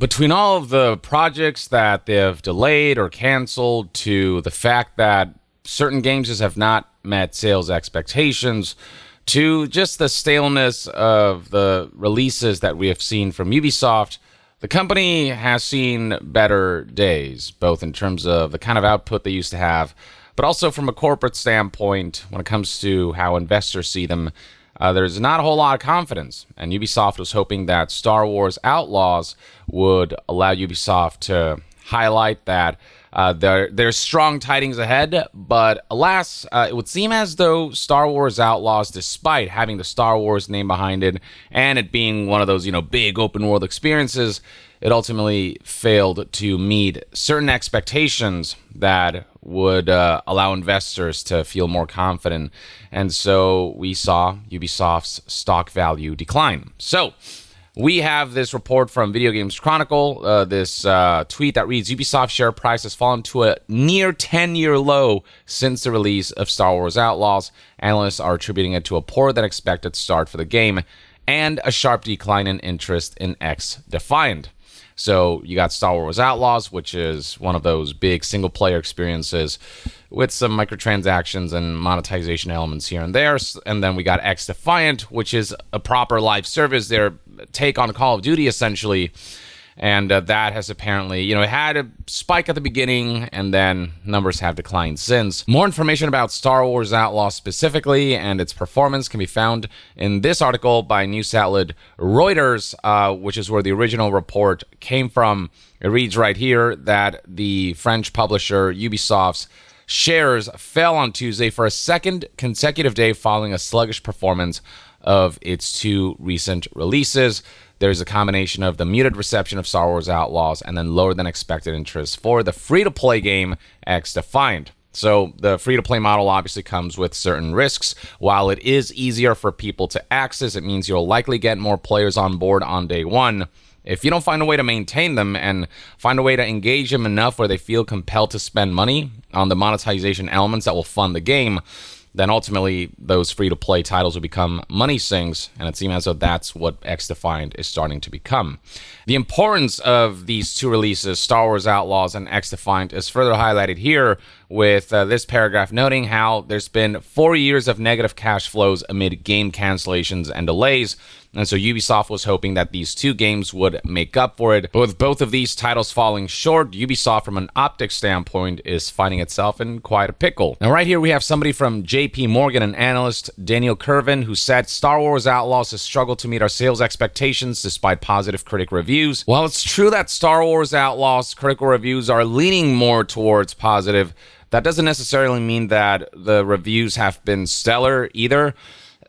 Between all of the projects that they've delayed or canceled to the fact that certain games just have not met sales expectations, to just the staleness of the releases that we have seen from Ubisoft, the company has seen better days, both in terms of the kind of output they used to have, but also from a corporate standpoint when it comes to how investors see them. There's not a whole lot of confidence, and Ubisoft was hoping that Star Wars Outlaws would allow Ubisoft to highlight that there's strong tidings ahead, but alas, it would seem as though Star Wars Outlaws, despite having the Star Wars name behind it and it being one of those, big open world experiences, it ultimately failed to meet certain expectations that would allow investors to feel more confident. And so we saw Ubisoft's stock value decline. So we have this report from Video Games Chronicle, this tweet that reads, Ubisoft share price has fallen to a near 10-year low since the release of Star Wars Outlaws. Analysts are attributing it to a poorer than expected start for the game and a sharp decline in interest in X Defiant. So you got Star Wars Outlaws, which is one of those big single-player experiences with some microtransactions and monetization elements here and there. And then we got X Defiant, which is a proper live service, their take on Call of Duty, essentially. And that has apparently, it had a spike at the beginning, and then numbers have declined since. More information about Star Wars Outlaws specifically and its performance can be found in this article by news outlet Reuters, which is where the original report came from. It reads right here that the French publisher Ubisoft's shares fell on Tuesday for a second consecutive day following a sluggish performance of its two recent releases. There's a combination of the muted reception of Star Wars Outlaws and then lower than expected interest for the free-to-play game X Defiant. So the free-to-play model obviously comes with certain risks. While it is easier for people to access, it means you'll likely get more players on board on day one. If you don't find a way to maintain them and find a way to engage them enough where they feel compelled to spend money on the monetization elements that will fund the game, then ultimately those free-to-play titles will become money sinks, and it seems as though that's what X Defiant is starting to become. The importance of these two releases, Star Wars Outlaws and X Defiant, is further highlighted here with this paragraph noting how there's been 4 years of negative cash flows amid game cancellations and delays. And so Ubisoft was hoping that these two games would make up for it. But with both of these titles falling short, Ubisoft, from an optics standpoint, is finding itself in quite a pickle. Now, right here, we have somebody from JP Morgan, an analyst, Daniel Kervin, who said, Star Wars Outlaws has struggled to meet our sales expectations despite positive critic reviews. While it's true that Star Wars Outlaws critical reviews are leaning more towards positive, that doesn't necessarily mean that the reviews have been stellar either.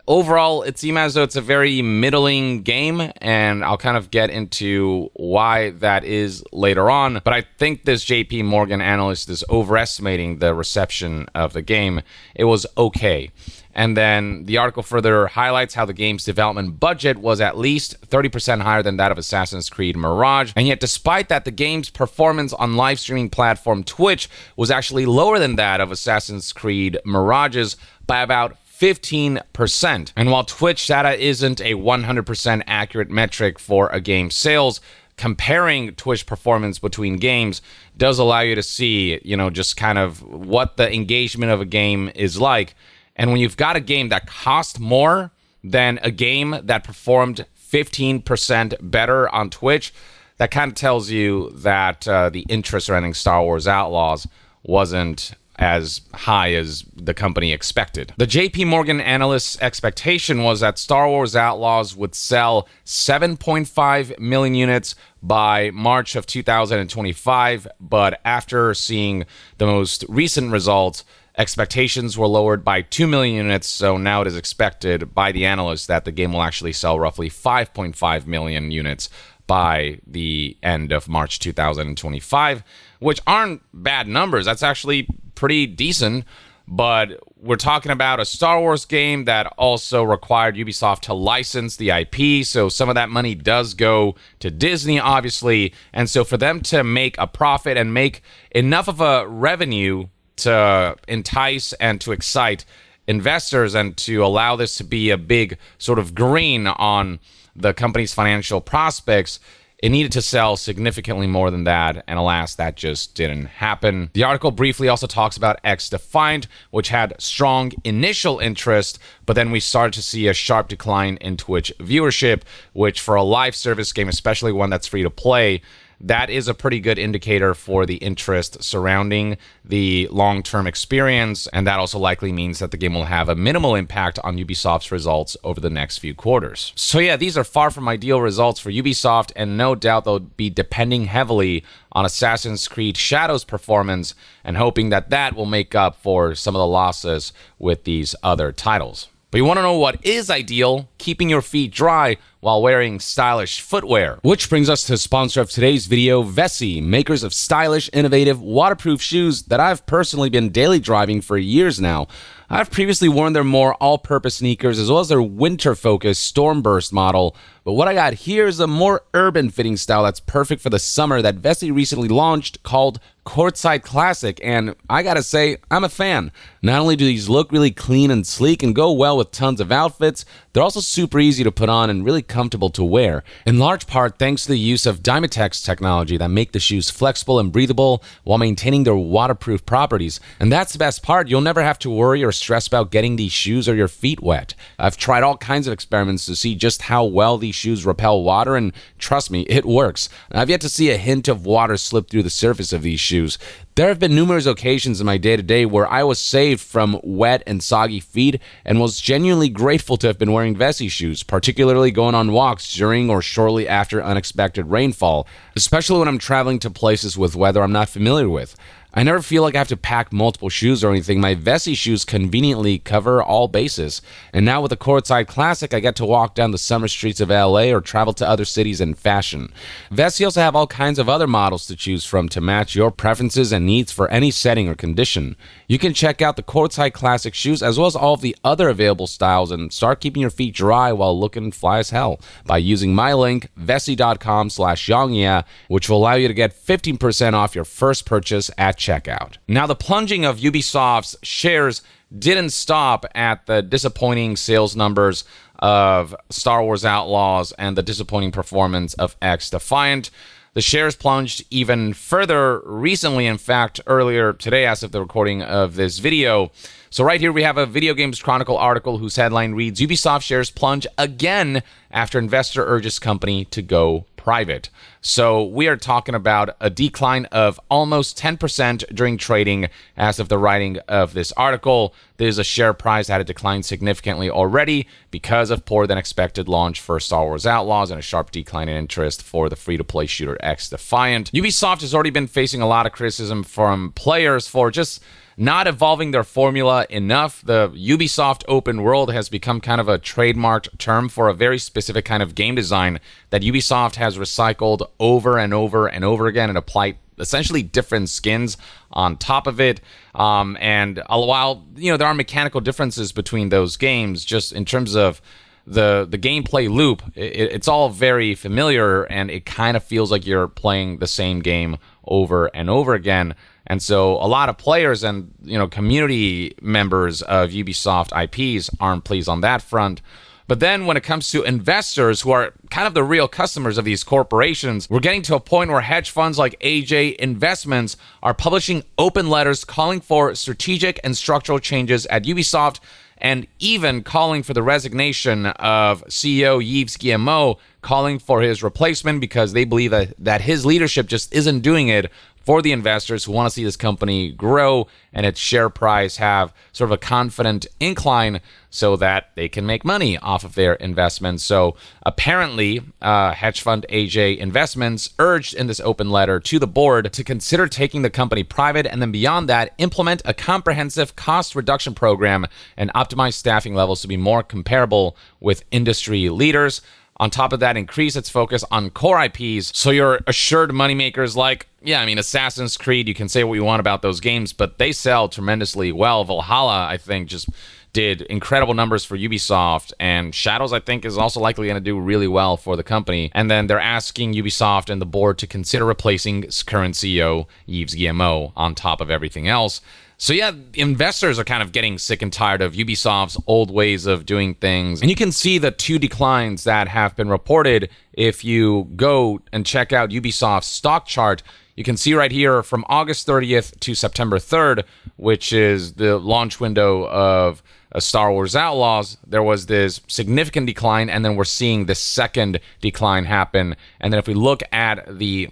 Overall, it seems as though it's a very middling game, and I'll kind of get into why that is later on. But I think this JP Morgan analyst is overestimating the reception of the game. It was okay. And then the article further highlights how the game's development budget was at least 30% higher than that of Assassin's Creed Mirage. And yet, despite that, the game's performance on live streaming platform Twitch was actually lower than that of Assassin's Creed Mirage's by about 15%. And while Twitch data isn't a 100% accurate metric for a game's sales, comparing Twitch performance between games does allow you to see, just kind of what the engagement of a game is like. And when you've got a game that cost more than a game that performed 15% better on Twitch, that kind of tells you that the interest surrounding Star Wars Outlaws wasn't as high as the company expected. The JP Morgan analyst's expectation was that Star Wars Outlaws would sell 7.5 million units by March of 2025, but after seeing the most recent results, expectations were lowered by 2 million units, so now it is expected by the analysts that the game will actually sell roughly 5.5 million units by the end of March 2025, which aren't bad numbers. That's actually pretty decent, but we're talking about a Star Wars game that also required Ubisoft to license the IP, so some of that money does go to Disney, obviously, and so for them to make a profit and make enough of a revenue to entice and to excite investors and to allow this to be a big sort of green on the company's financial prospects, it needed to sell significantly more than that, and alas, that just didn't happen. The article briefly also talks about X-Defiant, which had strong initial interest, but then we started to see a sharp decline in Twitch viewership, which for a live service game, especially one that's free to play, that is a pretty good indicator for the interest surrounding the long-term experience, and that also likely means that the game will have a minimal impact on Ubisoft's results over the next few quarters. So yeah, these are far from ideal results for Ubisoft, and no doubt they'll be depending heavily on Assassin's Creed Shadows' performance and hoping that that will make up for some of the losses with these other titles. But you want to know what is ideal? Keeping your feet dry while wearing stylish footwear. Which brings us to the sponsor of today's video, Vessi, makers of stylish, innovative, waterproof shoes that I've personally been daily driving for years now. I've previously worn their more all-purpose sneakers as well as their winter-focused Stormburst model, but what I got here is a more urban-fitting style that's perfect for the summer that Vessi recently launched called Courtside Classic, and I gotta say, I'm a fan. Not only do these look really clean and sleek and go well with tons of outfits, they're also super easy to put on and really comfortable to wear, in large part thanks to the use of Dymatex technology that make the shoes flexible and breathable while maintaining their waterproof properties. And that's the best part, you'll never have to worry or stress about getting these shoes or your feet wet. I've tried all kinds of experiments to see just how well these shoes repel water, and trust me, it works. I've yet to see a hint of water slip through the surface of these shoes. There have been numerous occasions in my day-to-day where I was saved from wet and soggy feet and was genuinely grateful to have been wearing Vessi shoes, particularly going on walks during or shortly after unexpected rainfall, especially when I'm traveling to places with weather I'm not familiar with. I never feel like I have to pack multiple shoes or anything. My Vessi shoes conveniently cover all bases. And now with the Courtside Classic, I get to walk down the summer streets of LA or travel to other cities in fashion. Vessi also have all kinds of other models to choose from to match your preferences and needs for any setting or condition. You can check out the Courtside Classic shoes as well as all of the other available styles and start keeping your feet dry while looking fly as hell by using my link, vessi.com/yongya, which will allow you to get 15% off your first purchase at checkout. Now, the plunging of Ubisoft's shares didn't stop at the disappointing sales numbers of Star Wars Outlaws and the disappointing performance of X-Defiant. The shares plunged even further recently, in fact, earlier today as of the recording of this video. So right here we have a Video Games Chronicle article whose headline reads, Ubisoft shares plunge again after investor urges company to go private. So we are talking about a decline of almost 10% during trading as of the writing of this article. There's a share price that had declined significantly already because of poor than expected launch for Star Wars Outlaws and a sharp decline in interest for the free-to-play shooter X-Defiant. Ubisoft has already been facing a lot of criticism from players for just not evolving their formula enough. The Ubisoft open world has become kind of a trademarked term for a very specific kind of game design that Ubisoft has recycled over and over and over again and applied essentially different skins on top of it. And while, there are mechanical differences between those games, just in terms of the gameplay loop, it's all very familiar, and it kind of feels like you're playing the same game over and over again. And so a lot of players and community members of Ubisoft IPs aren't pleased on that front. But then when it comes to investors who are kind of the real customers of these corporations, we're getting to a point where hedge funds like AJ Investments are publishing open letters calling for strategic and structural changes at Ubisoft, and even calling for the resignation of CEO Yves Guillemot, calling for his replacement because they believe that his leadership just isn't doing it for the investors who want to see this company grow and its share price have sort of a confident incline so that they can make money off of their investments. So apparently, hedge fund AJ Investments urged in this open letter to the board to consider taking the company private, and then beyond that, implement a comprehensive cost reduction program and optimize staffing levels to be more comparable with industry leaders. On top of that, increase its focus on core IPs, so your assured moneymakers like, Assassin's Creed, you can say what you want about those games, but they sell tremendously well. Valhalla, I think, just did incredible numbers for Ubisoft, and Shadows, I think, is also likely going to do really well for the company. And then they're asking Ubisoft and the board to consider replacing its current CEO, Yves Guillemot, on top of everything else. So yeah, investors are kind of getting sick and tired of Ubisoft's old ways of doing things. And you can see the 2 declines that have been reported if you go and check out Ubisoft's stock chart. You can see right here from August 30th to September 3rd, which is the launch window of Star Wars Outlaws, there was this significant decline, and then we're seeing the second decline happen. And then if we look at the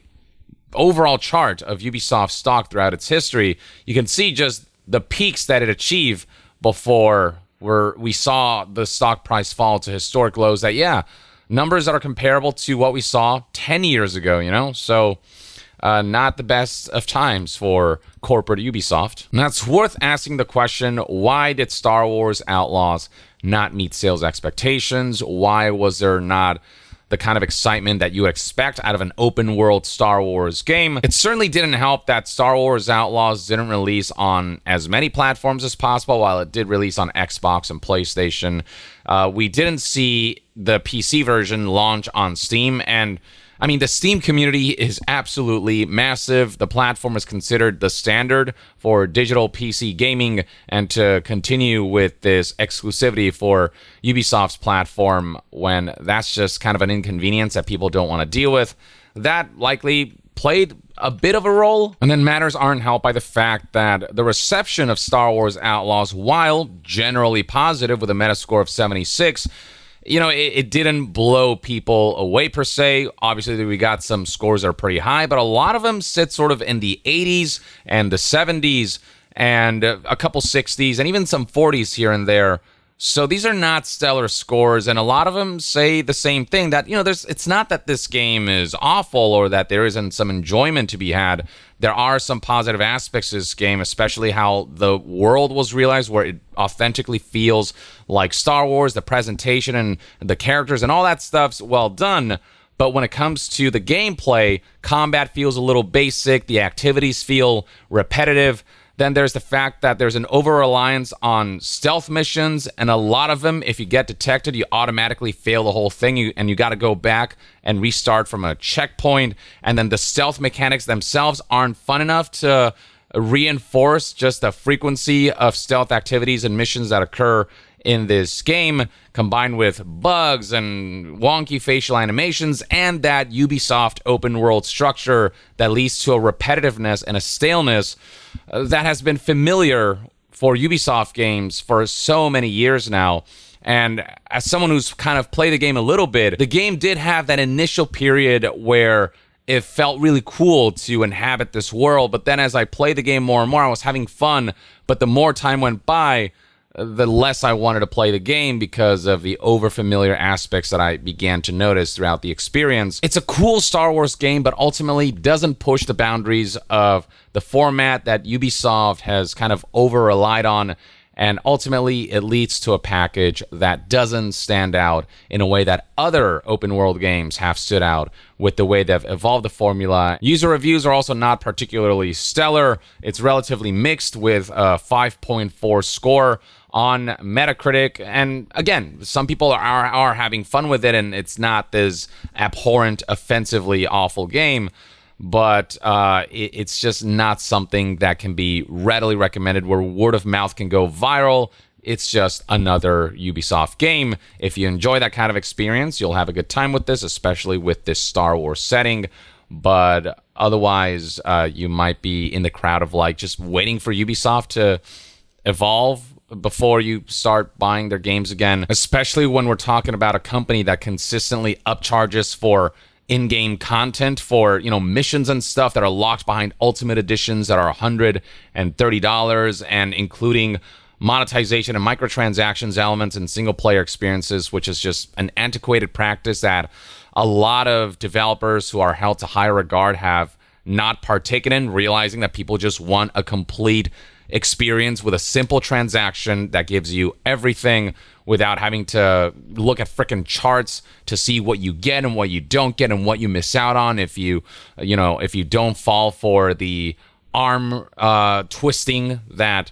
overall chart of Ubisoft stock throughout its history, you can see just the peaks that it achieved before we saw the stock price fall to historic lows that, yeah, numbers that are comparable to what we saw 10 years ago, you know? So not the best of times for corporate Ubisoft. And that's worth asking the question, why did Star Wars Outlaws not meet sales expectations? Why was there not the kind of excitement that you would expect out of an open world Star Wars game? It certainly didn't help that Star Wars Outlaws didn't release on as many platforms as possible, while it did release on Xbox and PlayStation. We didn't see the PC version launch on Steam, and I mean, the Steam community is absolutely massive. The platform is considered the standard for digital PC gaming, and to continue with this exclusivity for Ubisoft's platform when that's just kind of an inconvenience that people don't want to deal with, that likely played a bit of a role. And then matters aren't helped by the fact that the reception of Star Wars Outlaws, while generally positive with a Metascore of 76, you know, it didn't blow people away per se. Obviously, we got some scores that are pretty high, but a lot of them sit sort of in the 80s and the 70s and a couple 60s and even some 40s here and there. So these are not stellar scores, and a lot of them say the same thing, that, you know, it's not that this game is awful or that there isn't some enjoyment to be had. There are some positive aspects to this game, especially how the world was realized, where it authentically feels like Star Wars, the presentation and the characters and all that stuff's well done. But when it comes to the gameplay, combat feels a little basic, the activities feel repetitive. Then there's the fact that there's an over-reliance on stealth missions, and a lot of them, if you get detected, you automatically fail the whole thing, and you got to go back and restart from a checkpoint. And then the stealth mechanics themselves aren't fun enough to reinforce just the frequency of stealth activities and missions that occur in this game, combined with bugs and wonky facial animations and that Ubisoft open world structure that leads to a repetitiveness and a staleness that has been familiar for Ubisoft games for so many years now. And as someone who's kind of played the game a little bit, the game did have that initial period where it felt really cool to inhabit this world. But then as I played the game more and more, I was having fun. But the more time went by, the less I wanted to play the game because of the overfamiliar aspects that I began to notice throughout the experience. It's a cool Star Wars game, but ultimately doesn't push the boundaries of the format that Ubisoft has kind of over-relied on, and ultimately it leads to a package that doesn't stand out in a way that other open-world games have stood out with the way they've evolved the formula. User reviews are also not particularly stellar. It's relatively mixed with a 5.4 score on Metacritic, and again, some people are having fun with it, and it's not this abhorrent, offensively awful game, but it's just not something that can be readily recommended, where word of mouth can go viral. It's just another Ubisoft game. If you enjoy that kind of experience, you'll have a good time with this, especially with this Star Wars setting. But otherwise, you might be in the crowd of like just waiting for Ubisoft to evolve before you start buying their games again, especially when we're talking about a company that consistently upcharges for in-game content, for, you know, missions and stuff that are locked behind ultimate editions that are $130, and including monetization and microtransactions elements and single-player experiences, which is just an antiquated practice that a lot of developers who are held to high regard have not partaken in, realizing that people just want a complete experience with a simple transaction that gives you everything without having to look at frickin' charts to see what you get and what you don't get and what you miss out on if you don't fall for the arm twisting that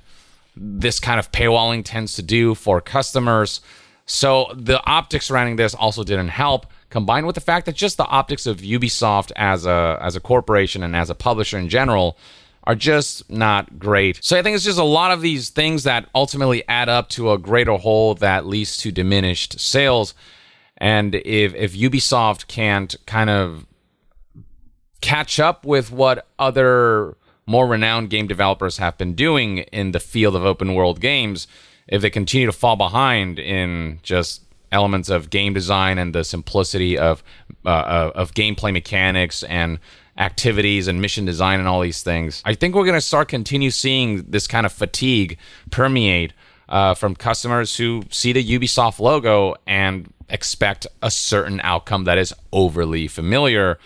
this kind of paywalling tends to do for customers. So the optics surrounding this also didn't help, combined with the fact that just the optics of Ubisoft as a corporation and as a publisher in general are just not great. So I think it's just a lot of these things that ultimately add up to a greater whole that leads to diminished sales. And if Ubisoft can't kind of catch up with what other more renowned game developers have been doing in the field of open world games, if they continue to fall behind in just elements of game design and the simplicity of gameplay mechanics and activities and mission design and all these things, I think we're going to continue seeing this kind of fatigue permeate from customers who see the Ubisoft logo and expect a certain outcome that is overly familiar.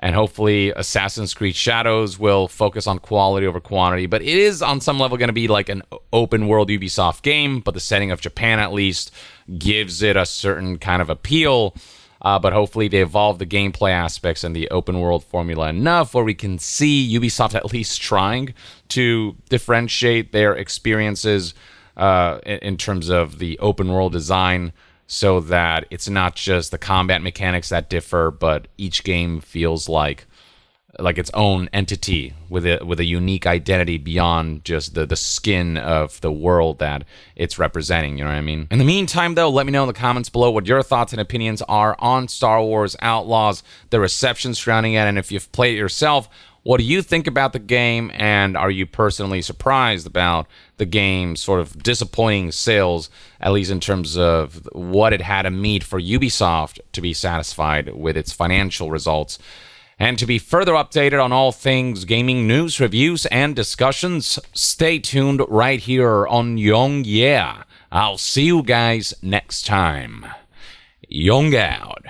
And hopefully Assassin's Creed Shadows will focus on quality over quantity. But it is on some level going to be like an open world Ubisoft game, but the setting of Japan at least gives it a certain kind of appeal. But hopefully they evolve the gameplay aspects and the open world formula enough where we can see Ubisoft at least trying to differentiate their experiences in terms of the open world design, so that it's not just the combat mechanics that differ, but each game feels like its own entity with a unique identity beyond just the skin of the world that it's representing, you know what I mean? In the meantime, though, let me know in the comments below what your thoughts and opinions are on Star Wars Outlaws, the reception surrounding it, and if you've played it yourself, what do you think about the game, and are you personally surprised about the game's sort of disappointing sales, at least in terms of what it had to meet for Ubisoft to be satisfied with its financial results? And to be further updated on all things gaming news, reviews, and discussions, stay tuned right here on Young Yeah. I'll see you guys next time. Young out.